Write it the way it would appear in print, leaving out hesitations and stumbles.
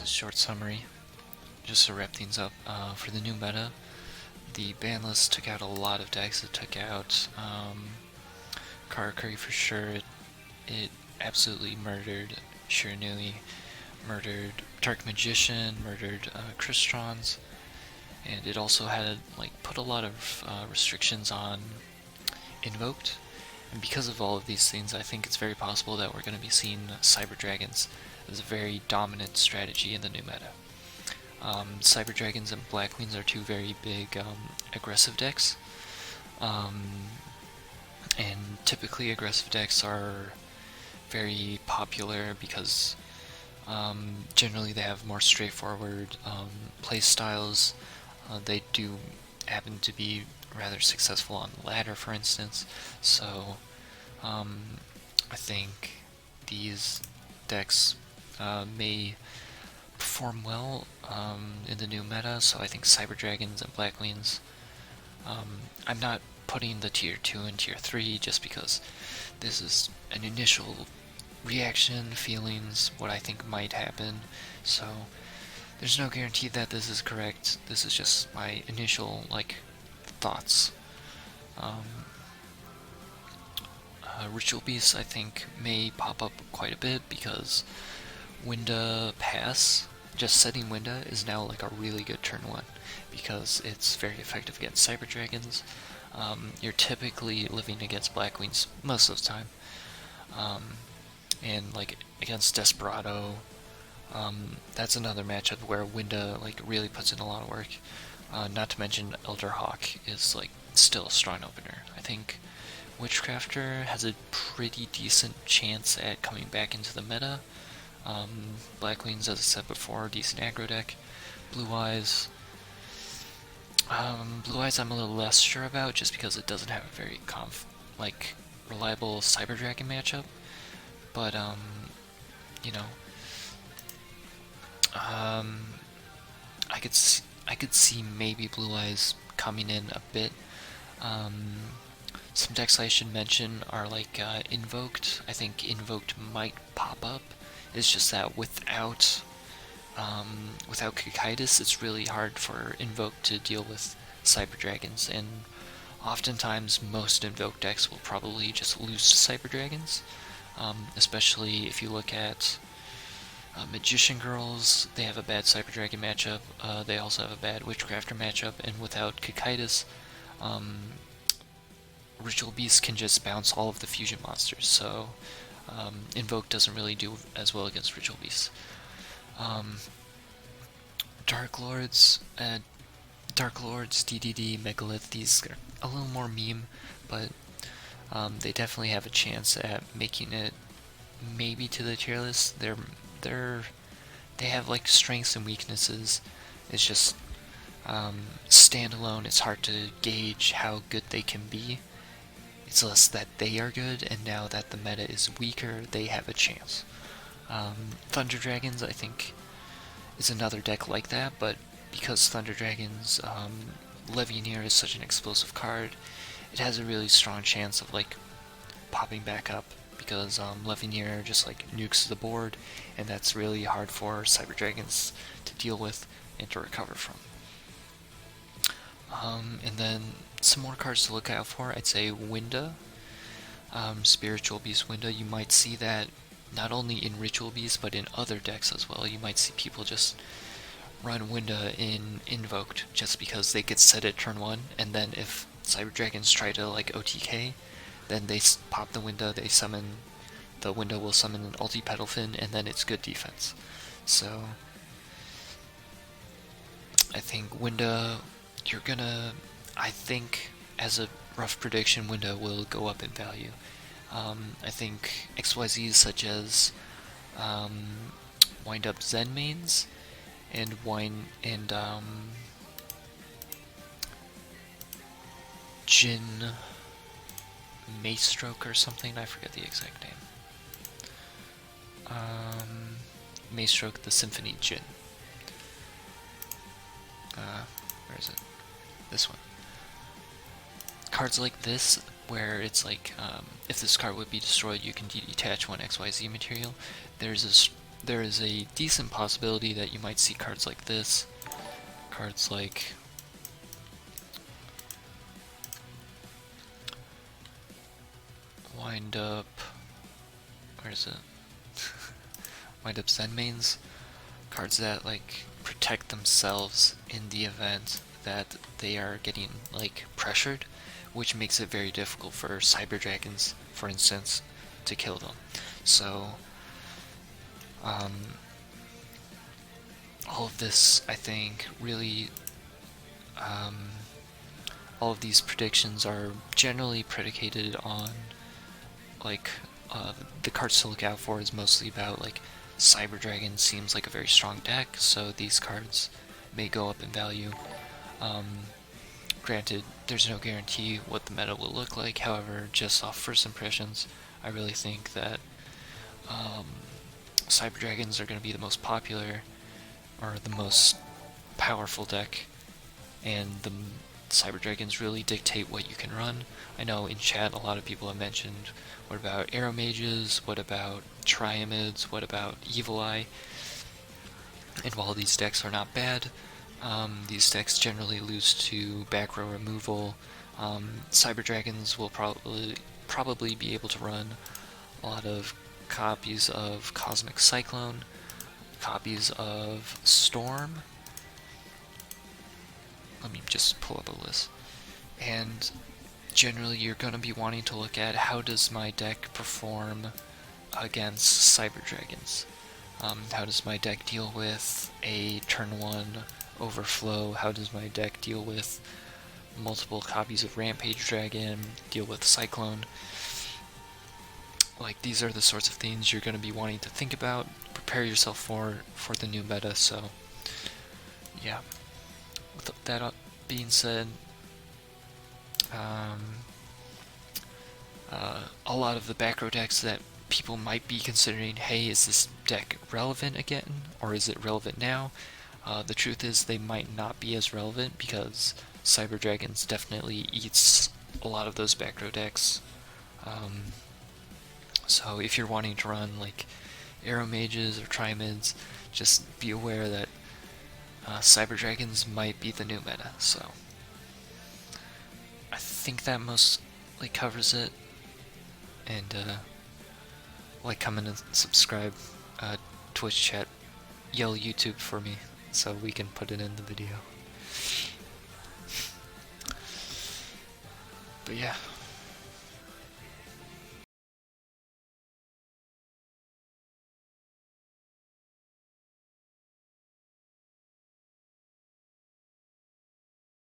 a short summary, just to wrap things up. For the new meta, the ban list took out a lot of decks. It took out Karakuri for sure. It absolutely murdered Shiranui, murdered Dark Magician, murdered Crystons, and it also had put a lot of restrictions on Invoked. And because of all of these things, I think it's very possible that we're going to be seeing Cyber Dragons as a very dominant strategy in the new meta. Cyber Dragons and Blackwings are two very big aggressive decks, and typically aggressive decks are very popular because generally they have more straightforward play styles. They do happen to be rather successful on the ladder, for instance, so I think these decks may perform well in the new meta, so I think Cyber Dragons and Blackwings. I'm not putting the tier 2 and tier 3 just because this is an initial reaction, feelings, what I think might happen, so there's no guarantee that this is correct. This is just my initial thoughts. Ritual Beasts I think may pop up quite a bit because Winda Pass, just setting Winda, is now a really good turn 1 because it's very effective against Cyber Dragons. You're typically living against Blackwings most of the time, and against Desperado, that's another matchup where Winda really puts in a lot of work. Not to mention Elder Hawk is still a strong opener. I think Witchcrafter has a pretty decent chance at coming back into the meta. Blackwings, as I said before, decent aggro deck. Blue Eyes I'm a little less sure about just because it doesn't have a very reliable Cyber Dragon matchup. But you know, I could see maybe Blue Eyes coming in a bit. Some decks I should mention are Invoked. I think Invoked might pop up. It's just that without Cocytus, it's really hard for Invoked to deal with Cyber Dragons, and oftentimes most Invoked decks will probably just lose to Cyber Dragons, especially if you look at Magician Girls. They have a bad Cyber Dragon matchup. They also have a bad Witchcrafter matchup, and without Cocytus, Ritual Beast can just bounce all of the fusion monsters, so Invoke doesn't really do as well against Ritual Beast. Dark Lords, DDD, Megalith, these are a little more meme, but they definitely have a chance at making it maybe to the tier list. They have strengths and weaknesses. It's just standalone. It's hard to gauge how good they can be. It's less that they are good, and now that the meta is weaker, they have a chance. Thunder Dragons, I think, is another deck like that, but because Thunder Dragons, Levianeer is such an explosive card, it has a really strong chance of popping back up, because Levianeer just nukes the board, and that's really hard for Cyber Dragons to deal with and to recover from. And then some more cards to look out for. I'd say Winda, Spiritual Beast Winda. You might see that not only in Ritual Beast but in other decks as well. You might see people just run Winda in Invoked just because they could set it turn 1, and then if Cyber Dragons try to OTK, then they pop the Winda, the Winda will summon an ulti Petalfin, and then it's good defense. So I think Winda, I think as a rough prediction, Winda will go up in value. I think XYZs such as Wind Up Zen mains and Jin Maystroke or something, I forget the exact name. Maystroke the Symphony Jin. Where is it? This one. Cards like this, where it's if this card would be destroyed, you can detach one XYZ material. There's there is a decent possibility that you might see cards like this. Cards like Wind Up, where is it? Wind Up Zenmains. Cards that like protect themselves in the event that they are getting like pressured, which makes it very difficult for Cyber Dragons, for instance, to kill them. So all of this, I think, really, all of these predictions are generally predicated on like the cards to look out for is mostly about like Cyber Dragon seems like a very strong deck, so these cards may go up in value. Granted, there's no guarantee what the meta will look like, however, just off first impressions, I really think that Cyber Dragons are going to be the most popular, or the most powerful deck, and the Cyber Dragons really dictate what you can run. I know in chat a lot of people have mentioned, what about Arrow Mages, what about Triamids, what about Evil Eye? And while these decks are not bad, these decks generally lose to back row removal. Cyber Dragons will probably be able to run a lot of copies of Cosmic Cyclone, copies of Storm. Let me just pull up a list. And generally you're going to be wanting to look at how does my deck perform against Cyber Dragons. How does my deck deal with a turn 1 overflow? How does my deck deal with multiple copies of Rampage Dragon, deal with Cyclone? Like, these are the sorts of things you're going to be wanting to think about, prepare yourself for the new meta, so yeah. With that being said, a lot of the back row decks that people might be considering, hey, is this deck relevant again, or is it relevant now? The truth is they might not be as relevant because Cyber Dragons definitely eats a lot of those back row decks. So if you're wanting to run like Arrow Mages or Triamids, just be aware that Cyber Dragons might be the new meta. So I think that mostly covers it. And like, comment, and subscribe. Twitch chat, yell YouTube for me so we can put it in the video. But yeah.